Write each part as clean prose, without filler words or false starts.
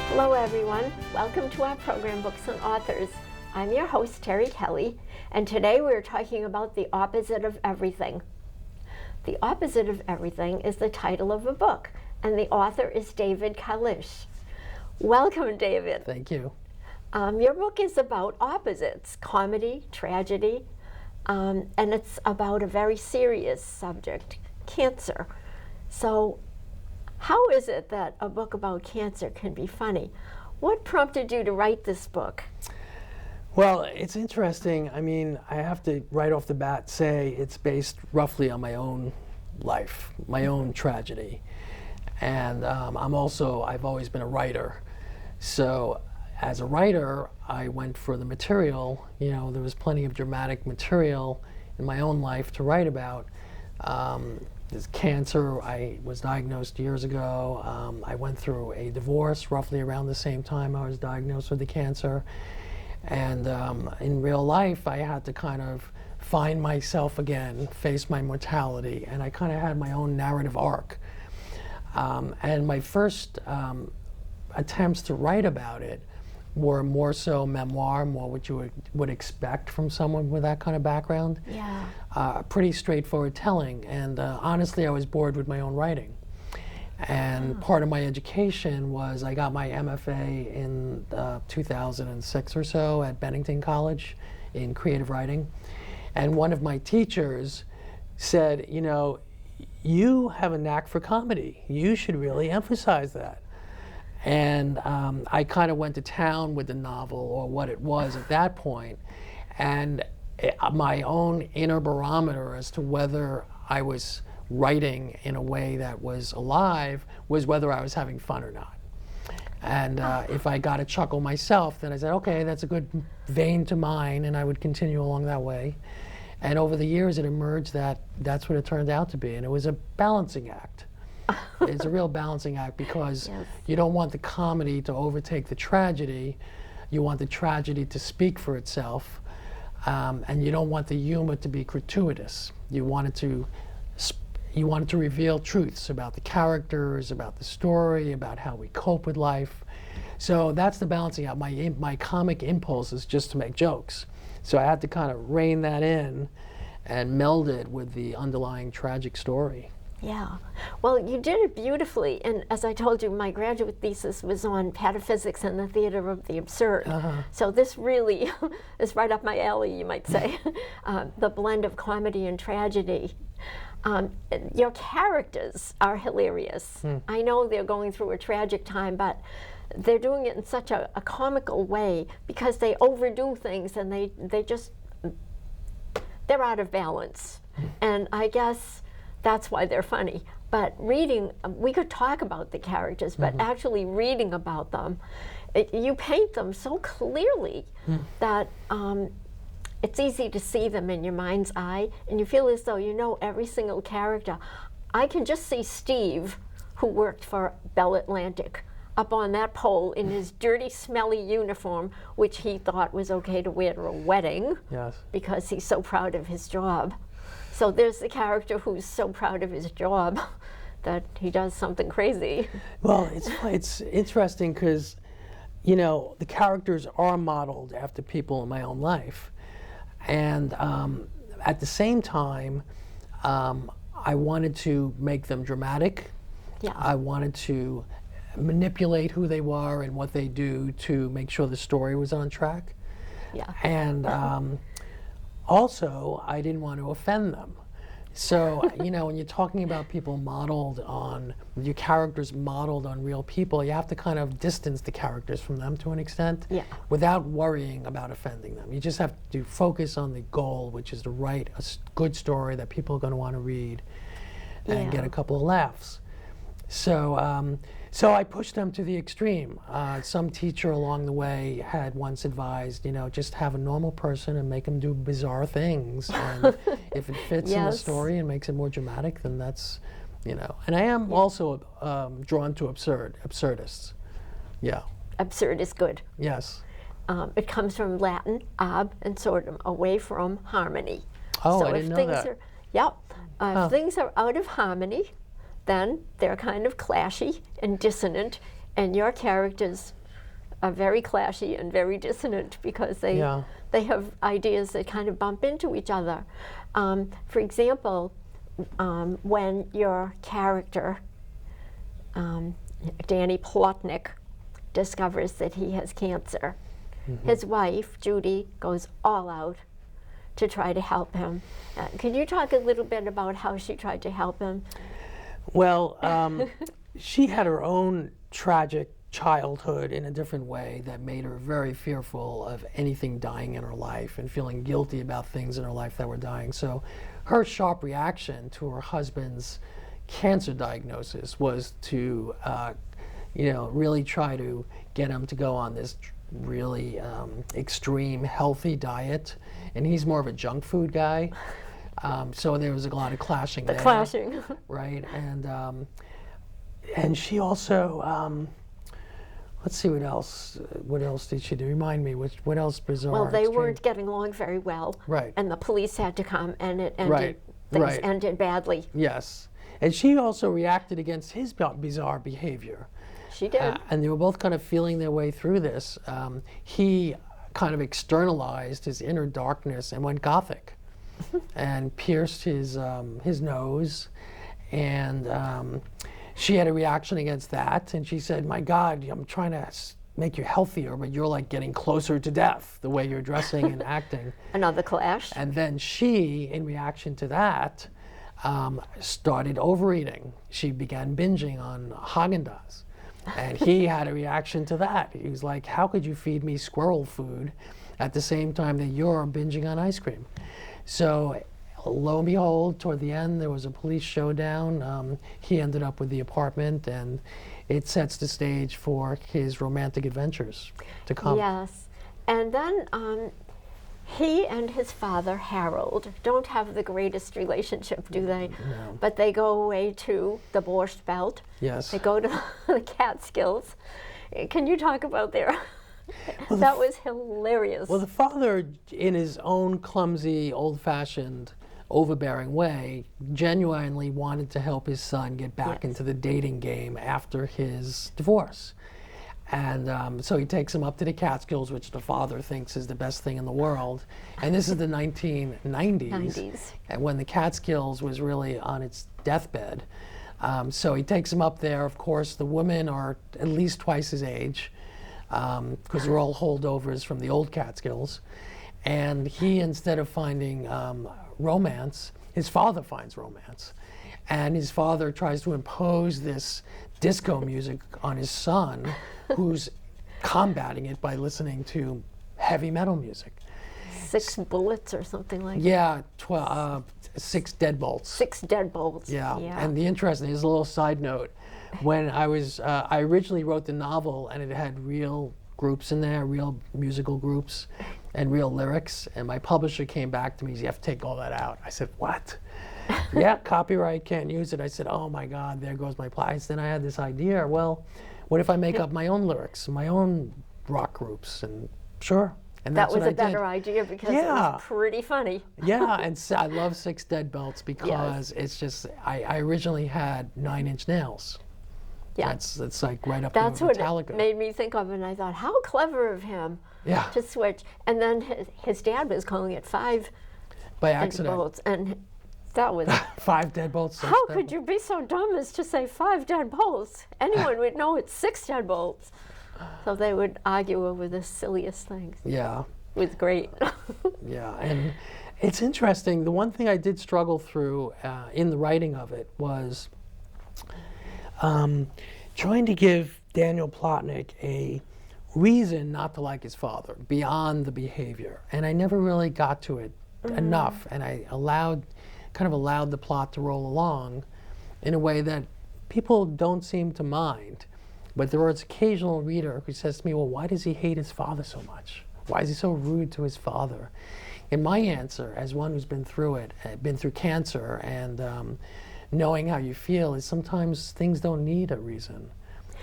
Hello everyone, welcome to our program Books and Authors. I'm your host Terry Kelly, and today we're talking about the opposite of everything. The opposite of everything is the title of a book, and the author is David Kalish. Welcome, David. Thank you. Your book is about opposites, comedy, tragedy, and it's about a very serious subject, cancer. So how is it that a book about cancer can be funny? What prompted you to write this book? Well, it's interesting. I mean, I have to right off the bat say it's based roughly on my own life, my own tragedy. And I've always been a writer. So as a writer, I went for the material. You know, there was plenty of dramatic material in my own life to write about. This cancer, I was diagnosed years ago. I went through a divorce roughly around the same time I was diagnosed with the cancer. And in real life, I had to kind of find myself again, face my mortality, and I kind of had my own narrative arc. And my first attempts to write about it were more so memoir, more what you would expect from someone with that kind of background. Yeah. Pretty straightforward telling, and honestly I was bored with my own writing. And part of my education was I got my MFA in 2006 or so at Bennington College in creative writing. And one of my teachers said, you know, you have a knack for comedy. You should really emphasize that. And I kind of went to town with the novel, or what it was at that point, and my own inner barometer as to whether I was writing in a way that was alive was whether I was having fun or not. And if I got a chuckle myself, then I said, okay, that's a good vein to mine, and I would continue along that way. And over the years, it emerged that that's what it turned out to be, and it was a balancing act. It's a real balancing act because Yes. You don't want the comedy to overtake the tragedy. You want the tragedy to speak for itself, and you don't want the humor to be gratuitous. You want it to reveal truths about the characters, about the story, about how we cope with life. So that's the balancing out. My comic impulse is just to make jokes. So I had to kind of rein that in and meld it with the underlying tragic story. Yeah, well, you did it beautifully, and as I told you, my graduate thesis was on pataphysics and the theater of the absurd. So this really is right up my alley, you might say, the blend of comedy and tragedy. Your characters are hilarious. I know they're going through a tragic time, but they're doing it in such a comical way because they overdo things and they're out of balance. And I guess that's why they're funny. But reading, we could talk about the characters, but actually reading about them, you paint them so clearly that it's easy to see them in your mind's eye, and you feel as though you know every single character. I can just see Steve, who worked for Bell Atlantic, up on that pole in his dirty, smelly uniform, which he thought was okay to wear to a wedding, Yes. because he's so proud of his job. So there's the character who's so proud of his job that he does something crazy. Well, it's interesting because, you know, the characters are modeled after people in my own life. And at the same time, I wanted to make them dramatic. Yeah. I wanted to manipulate who they were and what they do to make sure the story was on track. Yeah. And also, I didn't want to offend them. So, you know, when you're talking about people modeled on, your characters modeled on real people, you have to kind of distance the characters from them to an extent, Yeah. without worrying about offending them. You just have to focus on the goal, which is to write a good story that people are going to want to read and Yeah. get a couple of laughs. So I pushed them to the extreme. Some teacher along the way had once advised, just have a normal person and make them do bizarre things. And if it fits in the Yes. story and makes it more dramatic, then that's, And I am also drawn to absurdists. Yeah. Absurd is good. Yes. It comes from Latin, ab and sordum, away from harmony. Oh, So I if didn't know things that. Are, yep. If things are out of harmony, then they're kind of clashy and dissonant, and your characters are very clashy and very dissonant because they have ideas that kind of bump into each other. For example, when your character, Danny Plotnick, discovers that he has cancer, his wife, Judy, goes all out to try to help him. Can you talk a little bit about how she tried to help him? Well, she had her own tragic childhood in a different way that made her very fearful of anything dying in her life and feeling guilty about things in her life that were dying. So her sharp reaction to her husband's cancer diagnosis was to, really try to get him to go on this really extreme healthy diet. And he's more of a junk food guy. So there was a lot of clashing there. Clashing. Right, and she also, let's see what else did she do? Remind me, what else bizarre? Well, they extreme? weren't getting along very well. Right. And the police had to come, and it ended, things ended badly. Yes, and she also reacted against his bizarre behavior. She did. And they were both kind of feeling their way through this. He kind of externalized his inner darkness and went gothic. And pierced his nose, and she had a reaction against that, and she said, "My God, I'm trying to make you healthier, but you're like getting closer to death the way you're dressing and acting." Another clash. And then she, in reaction to that, started overeating. She began binging on Haagen-Dazs. And he had a reaction to that. He was like, "How could you feed me squirrel food at the same time that you're binging on ice cream?" So lo and behold, toward the end, there was a police showdown. He ended up with the apartment, and it sets the stage for his romantic adventures to come. Yes. And then he and his father, Harold, don't have the greatest relationship, do they? No. But they go away to the Borscht Belt. Yes. They go to the Catskills. Can you talk about their... Well, that was hilarious. Well, the father, in his own clumsy, old-fashioned, overbearing way, genuinely wanted to help his son get back into the dating game after his divorce. And so he takes him up to the Catskills, which the father thinks is the best thing in the world. And this is the 1990s, and when the Catskills was really on its deathbed. So he takes him up there. Of course, the women are at least twice his age, because they're all holdovers from the old Catskills. And he, instead of finding romance, his father finds romance. And his father tries to impose this disco music on his son, who's combating it by listening to heavy metal music. 6 bullets or something like that. Yeah, 6 deadbolts. 6 deadbolts. Yeah. And the interesting, there's a little side note. When I originally wrote the novel, and it had real groups in there, real musical groups, and real lyrics, and my publisher came back to me, you have to take all that out. I said, what? Yeah, copyright, can't use it. I said, oh my God, there goes my plot. Then I had this idea, well, what if I make up my own lyrics, my own rock groups? And sure. And that that's was what a better idea because it was pretty funny. Yeah, and I love 6 dead belts because it's just, I originally had 9-inch nails. Yeah. That's like right up That's there with Metallica. what it made me think of, and I thought, how clever of him to switch. And then his dad was calling it 5 by accident. bolts, and that was 5 deadbolts. How could you be so dumb as to say 5 deadbolts? Anyone would know it's 6 deadbolts. So they would argue over the silliest things. Yeah. It was great. Yeah, and it's interesting. The one thing I did struggle through in the writing of it was trying to give Daniel Plotnick a reason not to like his father beyond the behavior, and I never really got to it enough, and I allowed the plot to roll along in a way that people don't seem to mind. But there was an occasional reader who says to me, well, why does he hate his father so much? Why is he so rude to his father? And my answer, as one who's been through it, been through cancer, and knowing how you feel, is sometimes things don't need a reason.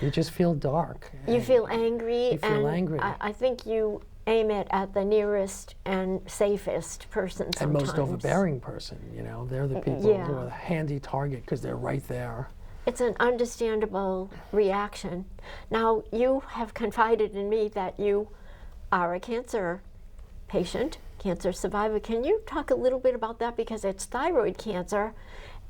You just feel dark. You feel angry. You feel and angry. I think you aim it at the nearest and safest person sometimes. And most overbearing person, you know. They're the people who are the handy target because they're right there. It's an understandable reaction. Now, you have confided in me that you are a cancer patient, cancer survivor. Can you talk a little bit about that? Because it's thyroid cancer,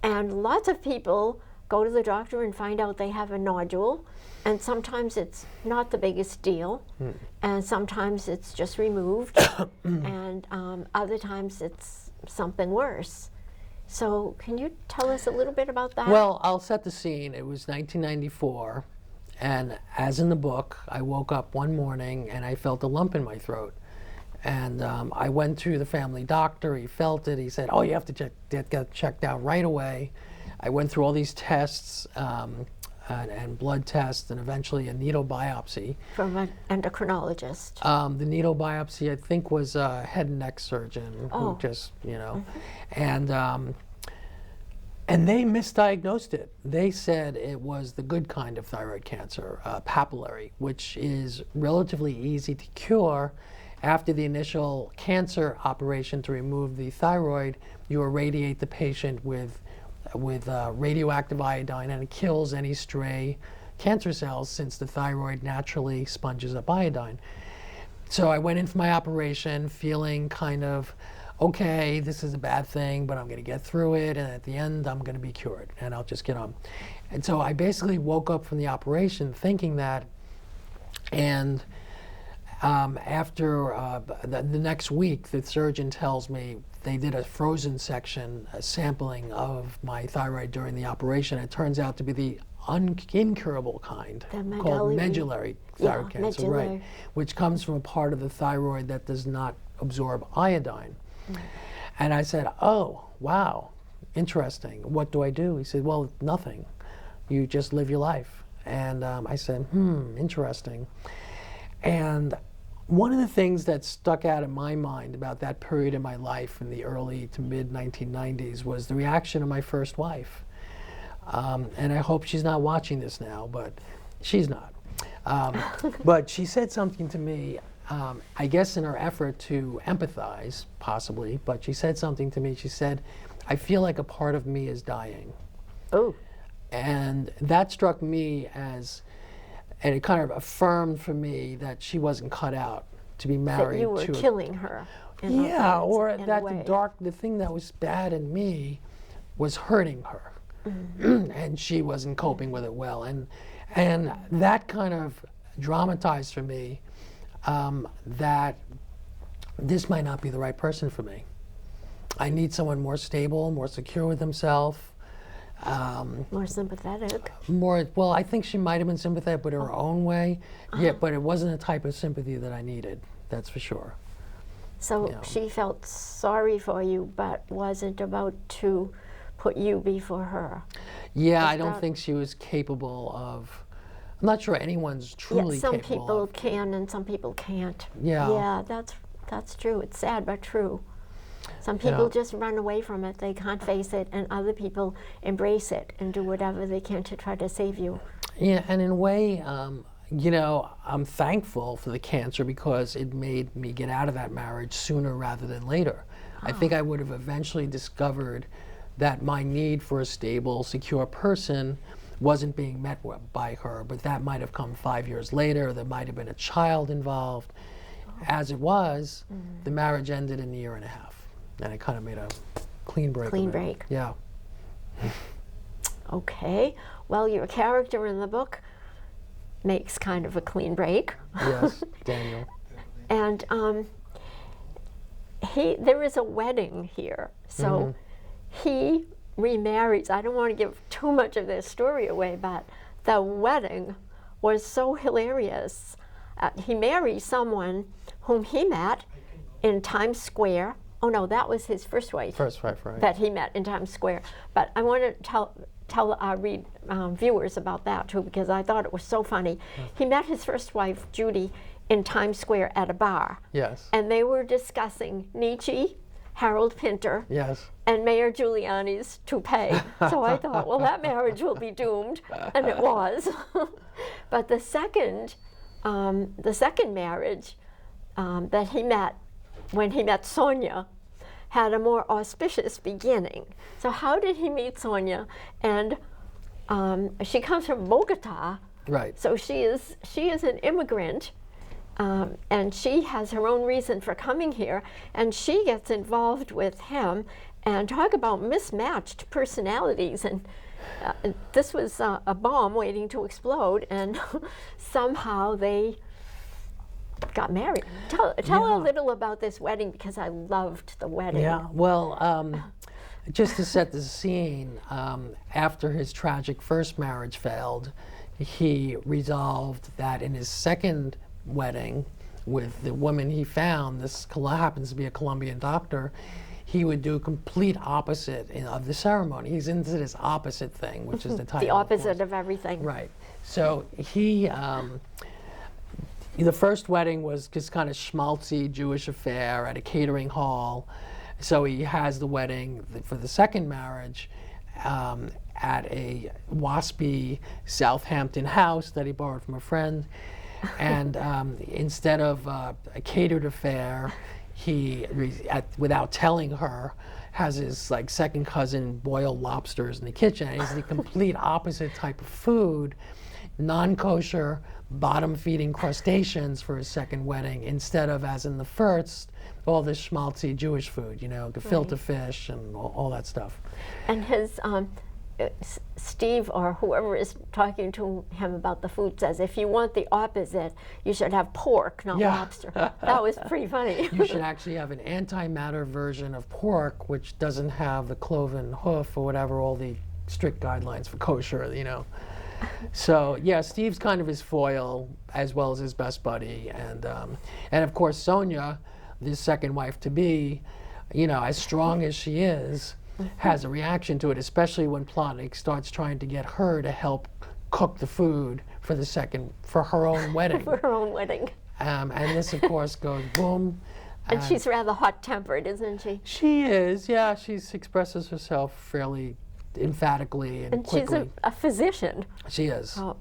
and lots of people go to the doctor and find out they have a nodule, and sometimes it's not the biggest deal, and sometimes it's just removed, and other times it's something worse. So can you tell us a little bit about that? Well, I'll set the scene. It was 1994, and as in the book, I woke up one morning and I felt a lump in my throat. And I went to the family doctor. He felt it. He said, oh, you have to get checked out right away. I went through all these tests and blood tests, and eventually a needle biopsy. From an endocrinologist. The needle biopsy, I think, was a head and neck surgeon who just, you know, and they misdiagnosed it. They said it was the good kind of thyroid cancer, papillary, which is relatively easy to cure. After the initial cancer operation to remove the thyroid, you irradiate the patient with radioactive iodine, and it kills any stray cancer cells since the thyroid naturally sponges up iodine. So I went in for my operation feeling kind of, okay, this is a bad thing, but I'm going to get through it, and at the end I'm going to be cured, and I'll just get on. And so I basically woke up from the operation thinking that, and after the next week, the surgeon tells me they did a frozen section, a sampling of my thyroid during the operation. It turns out to be the incurable kind called medullary thyroid cancer, right, which comes from a part of the thyroid that does not absorb iodine. And I said, oh, wow, interesting. What do I do? He said, well, nothing. You just live your life. And I said, interesting. And one of the things that stuck out in my mind about that period in my life in the early to mid 1990s was the reaction of my first wife. And I hope she's not watching this now, but she's not. But she said something to me, I guess in her effort to empathize, possibly, but she said something to me. She said, I feel like a part of me is dying. Oh. And that struck me as, and it kind of affirmed for me that she wasn't cut out to be married to. That you were killing her. Yeah, or that the thing that was bad in me was hurting her, and she wasn't coping with it well, and that kind of dramatized for me that this might not be the right person for me. I need someone more stable, more secure with himself. More sympathetic. Well, I think she might have been sympathetic, but in her own way. Yeah, but it wasn't a type of sympathy that I needed, that's for sure. So she felt sorry for you, but wasn't about to put you before her. Yeah, I don't think she was capable of, I'm not sure anyone's truly capable. Some people can and some people can't. Yeah. Yeah, that's true. It's sad, but true. Some people just run away from it. They can't face it, and other people embrace it and do whatever they can to try to save you. Yeah, and in a way, you know, I'm thankful for the cancer because it made me get out of that marriage sooner rather than later. I think I would have eventually discovered that my need for a stable, secure person wasn't being met by her, but that might have come 5 years later. There might have been a child involved. As it was, the marriage ended in a year and a half. And I kind of made a clean break. Clean break. Yeah. Okay. Well, your character in the book makes kind of a clean break. Yes, Daniel. And there is a wedding here. So he remarries. I don't want to give too much of this story away, but the wedding was so hilarious. He marries someone whom he met in Times Square. Oh no, that was his first wife. First wife, right. That he met in Times Square. But I want to tell our viewers about that too, because I thought it was so funny. He met his first wife, Judy, in Times Square at a bar. Yes. And they were discussing Nietzsche, Harold Pinter, Yes. and Mayor Giuliani's toupee. So I thought, well, that marriage will be doomed, and it was. But the second marriage that he met, when he met Sonia, had a more auspicious beginning. So how did he meet Sonia? And she comes from Bogota. Right. So she is an immigrant. And she has her own reason for coming here, and she gets involved with him, and talk about mismatched personalities. And this was a bomb waiting to explode, and somehow they got married. Tell a little about this wedding, because I loved the wedding. Yeah, well, just to set the scene, after his tragic first marriage failed, he resolved that in his second wedding with the woman he found, this happens to be a Colombian doctor, he would do complete opposite of the ceremony. He's into this opposite thing, which is the title. The opposite of everything. Right. So he, the first wedding was just kind of schmaltzy Jewish affair at a catering hall. So he has the wedding for the second marriage at a waspy Southampton house that he borrowed from a friend. And instead of a catered affair, he, without telling her, has his like second cousin boil lobsters in the kitchen. It's the complete opposite type of food, non-kosher, bottom-feeding crustaceans for his second wedding, instead of, as in the first, all this schmaltzy Jewish food, you know, gefilte fish and all that stuff. And his Steve, or whoever is talking to him about the food, says, if you want the opposite, you should have pork, not lobster. That was pretty funny. You should actually have an antimatter version of pork, which doesn't have the cloven hoof or whatever, all the strict guidelines for kosher, you know. So yeah, Steve's kind of his foil as well as his best buddy, and of course Sonia, the second wife to be, you know, as strong as she is, has a reaction to it, especially when Plotnik starts trying to get her to help cook the food for her own wedding. For her own wedding. And this, of course, goes boom. And she's rather hot-tempered, isn't she? She is, yeah. She expresses herself fairly emphatically and quickly. And she's a physician. She is. Oh,